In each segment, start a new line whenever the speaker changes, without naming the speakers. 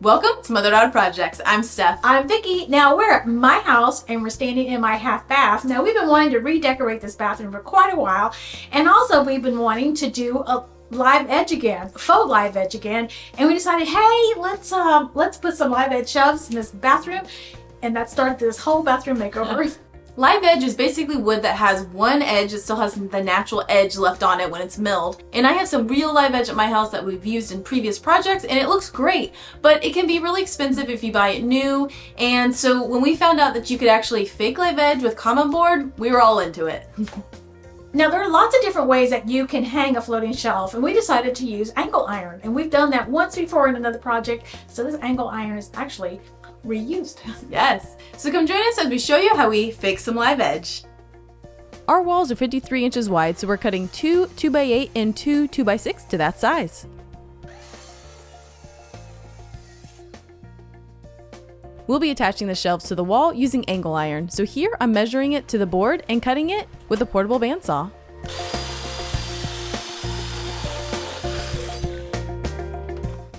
Welcome to Mother Daughter Projects. I'm Steph.
I'm Vicki. Now we're at my house and we're standing in my half bath. Now we've been wanting to redecorate this bathroom for quite a while, and also we've been wanting to do a live edge again, faux live edge again, and we decided, hey, let's put some live edge shelves in this bathroom, and that started this whole bathroom makeover.
Live edge is basically wood that has one edge that still has the natural edge left on it when it's milled. And I have some real live edge at my house that we've used in previous projects, and it looks great, but it can be really expensive if you buy it new. And so when we found out that you could actually fake live edge with common board, we were all into it.
Now there are lots of different ways that you can hang a floating shelf, and we decided to use angle iron, and we've done that once before in another project, so this angle iron is actually reused.
Yes, so come join us as we show you how we fix some live edge.
Our walls are 53 inches wide, so we're cutting two 2x8 and two 2x6 to that size. We'll be attaching the shelves to the wall using angle iron, so here I'm measuring it to the board and cutting it with a portable bandsaw.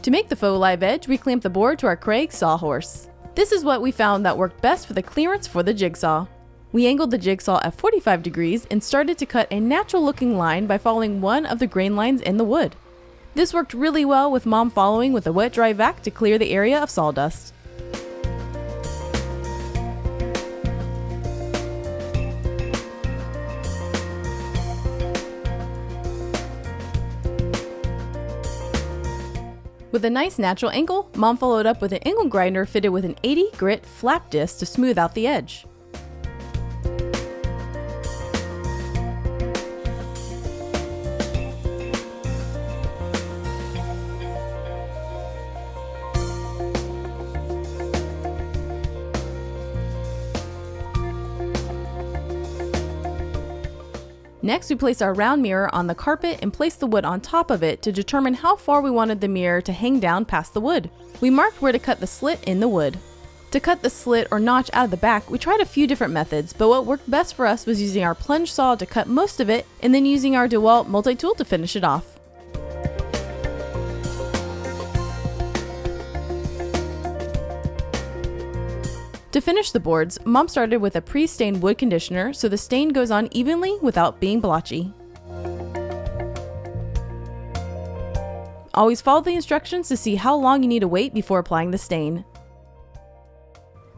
To make the faux live edge, we clamp the board to our Craig sawhorse. This is what we found that worked best for the clearance for the jigsaw. We angled the jigsaw at 45 degrees and started to cut a natural looking line by following one of the grain lines in the wood. This worked really well with Mom following with a wet dry vac to clear the area of sawdust. With a nice natural angle, Mom followed up with an angle grinder fitted with an 80 grit flap disc to smooth out the edge. Next, we place our round mirror on the carpet and place the wood on top of it to determine how far we wanted the mirror to hang down past the wood. We marked where to cut the slit in the wood. To cut the slit or notch out of the back, we tried a few different methods, but what worked best for us was using our plunge saw to cut most of it and then using our DeWalt multi-tool to finish it off. To finish the boards, Mom started with a pre-stained wood conditioner so the stain goes on evenly without being blotchy. Always follow the instructions to see how long you need to wait before applying the stain.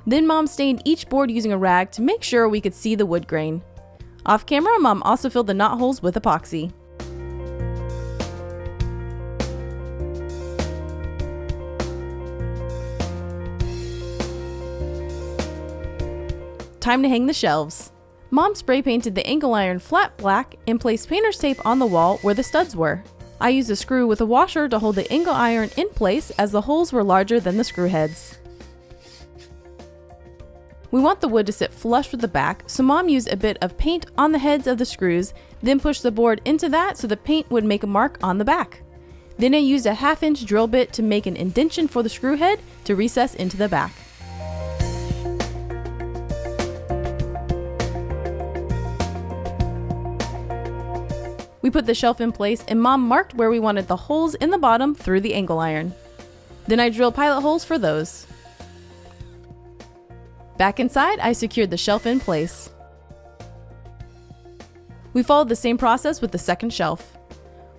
Then Mom stained each board using a rag to make sure we could see the wood grain. Off camera, Mom also filled the knot holes with epoxy. Time to hang the shelves. Mom spray painted the angle iron flat black and placed painter's tape on the wall where the studs were. I used a screw with a washer to hold the angle iron in place as the holes were larger than the screw heads. We want the wood to sit flush with the back, so Mom used a bit of paint on the heads of the screws, then pushed the board into that so the paint would make a mark on the back. Then I used a 1/2 inch drill bit to make an indentation for the screw head to recess into the back. We put the shelf in place and Mom marked where we wanted the holes in the bottom through the angle iron. Then I drilled pilot holes for those. Back inside, I secured the shelf in place. We followed the same process with the second shelf.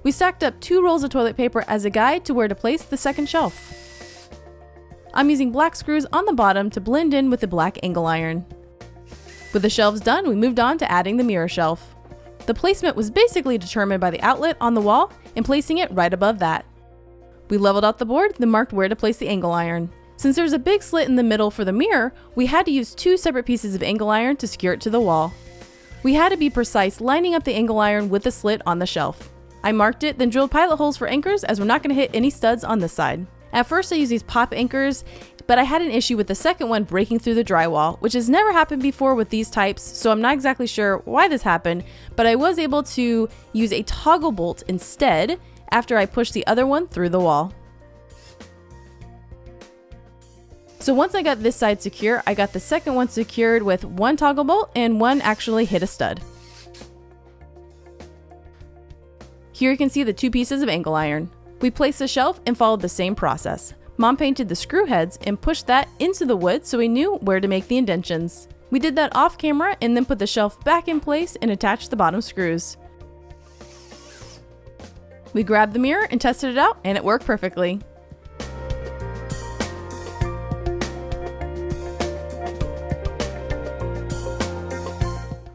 We stacked up 2 rolls of toilet paper as a guide to where to place the second shelf. I'm using black screws on the bottom to blend in with the black angle iron. With the shelves done, we moved on to adding the mirror shelf. The placement was basically determined by the outlet on the wall and placing it right above that. We leveled out the board, then marked where to place the angle iron. Since there's a big slit in the middle for the mirror, we had to use 2 separate pieces of angle iron to secure it to the wall. We had to be precise lining up the angle iron with the slit on the shelf. I marked it, then drilled pilot holes for anchors as we're not going to hit any studs on this side. At first I used these pop anchors, but I had an issue with the second one breaking through the drywall, which has never happened before with these types, so I'm not exactly sure why this happened, but I was able to use a toggle bolt instead after I pushed the other one through the wall. So once I got this side secure, I got the second one secured with 1 toggle bolt and 1 actually hit a stud. Here you can see the 2 pieces of angle iron. We placed the shelf and followed the same process. Mom painted the screw heads and pushed that into the wood so we knew where to make the indentions. We did that off camera and then put the shelf back in place and attached the bottom screws. We grabbed the mirror and tested it out, and it worked perfectly.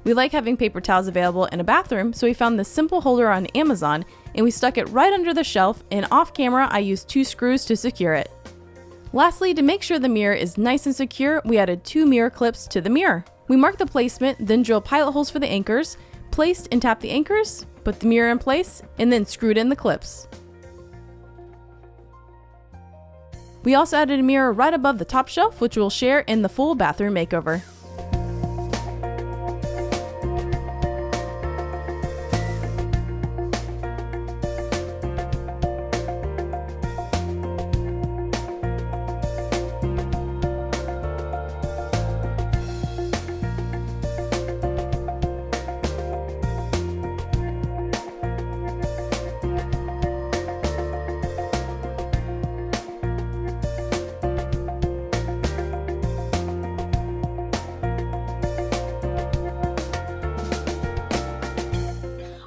We like having paper towels available in a bathroom, so we found this simple holder on Amazon and we stuck it right under the shelf, and off camera I used 2 screws to secure it. Lastly, to make sure the mirror is nice and secure, we added 2 mirror clips to the mirror. We marked the placement, then drilled pilot holes for the anchors, placed and tapped the anchors, put the mirror in place, and then screwed in the clips. We also added a mirror right above the top shelf, which we'll share in the full bathroom makeover.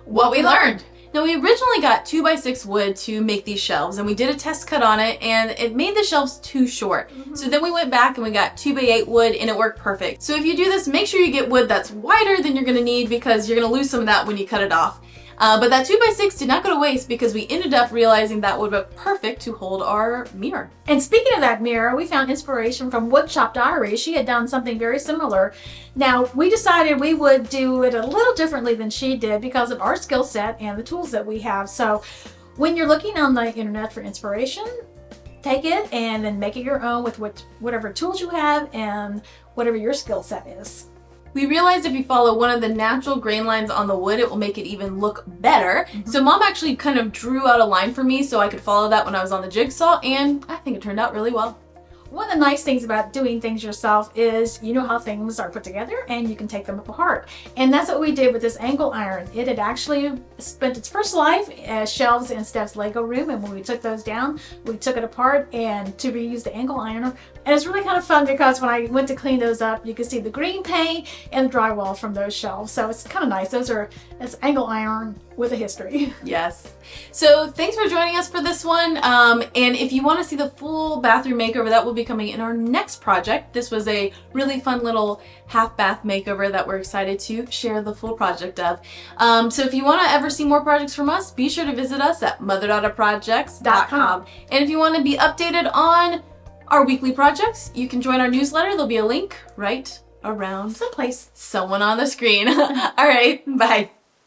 What we learned. Now, we originally got 2x6 wood to make these shelves, and we did a test cut on it, and it made the shelves too short. So then we went back and we got 2x8 wood, and it worked perfect. So if you do this, make sure you get wood that's wider than you're gonna need, because you're gonna lose some of that when you cut it off. But that 2x6 did not go to waste, because we ended up realizing that would be perfect to hold our mirror.
And speaking of that mirror, we found inspiration from Woodshop Diary. She had done something very similar. Now, we decided we would do it a little differently than she did because of our skill set and the tools that we have. So when you're looking on the internet for inspiration, take it and then make it your own with whatever tools you have and whatever your skill set is.
We realized if you follow one of the natural grain lines on the wood, it will make it even look better. So Mom actually kind of drew out a line for me so I could follow that when I was on the jigsaw, and I think it turned out really well.
One of the nice things about doing things yourself is you know how things are put together and you can take them apart. And that's what we did with this angle iron. It had actually spent its first life as shelves in Steph's Lego room, and when we took those down, we took it apart and to reuse the angle iron. And it's really kind of fun because when I went to clean those up, you could see the green paint and the drywall from those shelves. So it's kind of nice. That's angle iron with a history.
Yes. So thanks for joining us for this one. And if you want to see the full bathroom makeover, that will be coming in our next project. This was a really fun little half bath makeover that we're excited to share the full project of. So if you want to ever see more projects from us, be sure to visit us at motherdaughters.projects.com. And if you want to be updated on our weekly projects, you can join our newsletter. There'll be a link right around
Someplace.
someone on the screen. All right, bye.